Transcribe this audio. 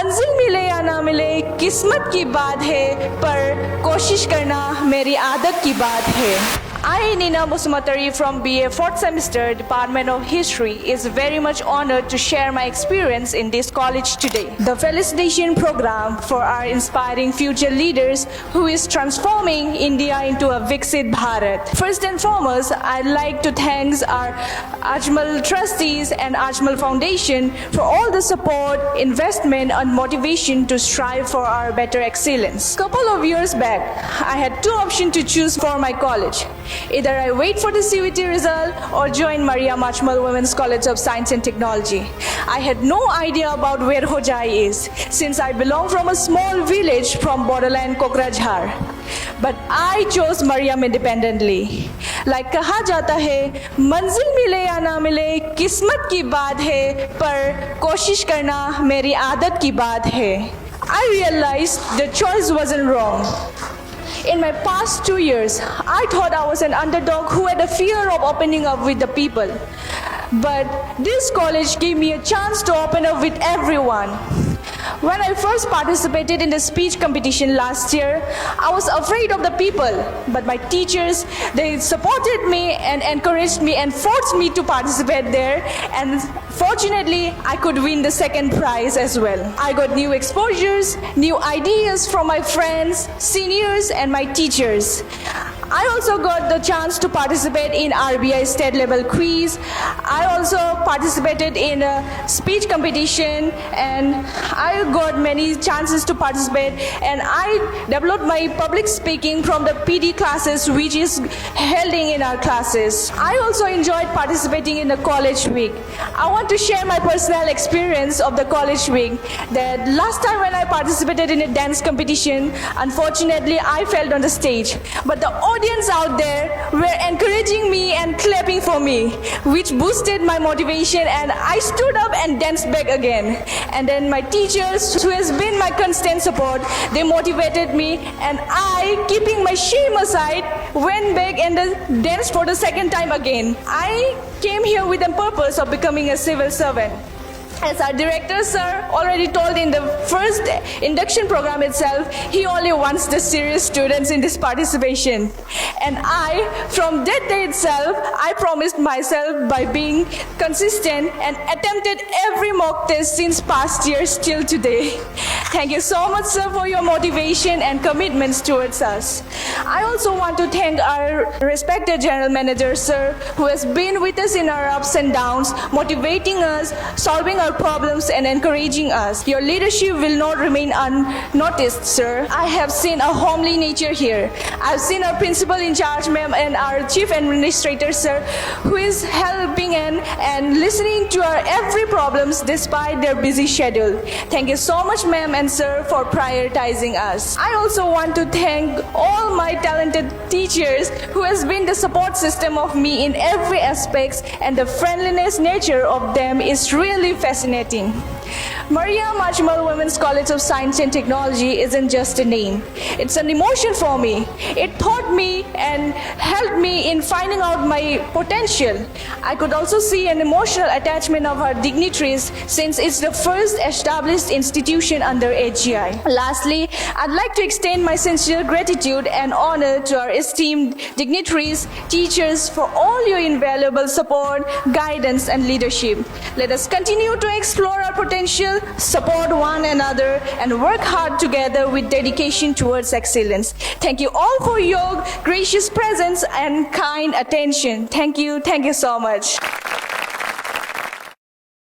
मंजिल मिले या ना मिले किस्मत की बात है, पर कोशिश करना मेरी आदत की बात है. I, Nina Musumatari from BA 4th semester, Department of History, is very much honored to share my experience in this college today. The felicitation program for our inspiring future leaders who is transforming India into a Viksit Bharat. First and foremost, I'd like to thank our Ajmal trustees and Ajmal Foundation for all the support, investment and motivation to strive for our better excellence. Couple of years back, I had two options to choose for my college. Either I wait for the CVT result or join Maria Machmal Women's College of Science and Technology. I had no idea about where Hojai is, since I belong from a small village from borderland Kokrajhar. But I chose Mariam independently. Like कहा जाता है, मंजिल मिले या ना मिले किस्मत की बात है, पर कोशिश करना मेरी आदत की बात है. I realized the choice wasn't wrong. In my past 2 years, I thought I was an underdog who had a fear of opening up with the people. But this college gave me a chance to open up with everyone. When I first participated in the speech competition last year, I was afraid of the people. But my teachers, they supported me and encouraged me and forced me to participate there. And fortunately, I could win the second prize as well. I got new exposures, new ideas from my friends, seniors and my teachers. I also got the chance to participate in RBI state level quiz. I also participated in a speech competition and I got many chances to participate, and I developed my public speaking from the PD classes which is held in our classes. I also enjoyed participating in the college week. I want to share my personal experience of the college week, that last time when I participated in a dance competition, unfortunately I failed on the stage, but the audience out there were encouraging me and clapping for me, which boosted my motivation, and I stood up and danced back again. And then my teachers, who has been my constant support, they motivated me, and I, keeping my shame aside, went back and danced for the second time again. I came here with the purpose of becoming a civil servant. As our director sir already told in the first induction program itself, he only wants the serious students in this participation. And I, from that day itself, I promised myself by being consistent and attempted every mock test since past years till today. Thank you so much, sir, for your motivation and commitments towards us. I also want to thank our respected general manager, sir, who has been with us in our ups and downs, motivating us, solving our problems and encouraging us. Your leadership will not remain unnoticed, sir. I have seen a homely nature here. I've seen our principal in charge, ma'am, and our chief administrator, sir, who is helping and listening to our every problems despite their busy schedule. Thank you so much, ma'am and sir, for prioritizing us. I also want to thank all my talented teachers who has been the support system of me in every aspect, and the friendliness nature of them is really fascinating. Maria Machmal Women's College of Science and Technology isn't just a name. It's an emotion for me. It taught me and helped me in finding out my potential. I could also see an emotional attachment of our dignitaries, since it's the first established institution under HGI. Lastly, I'd like to extend my sincere gratitude and honor to our esteemed dignitaries, teachers, for all your invaluable support, guidance and leadership. Let us continue to explore our potential, support one another and work hard together with dedication towards excellence. Thank you all for your gracious presence and kind attention. Thank you so much.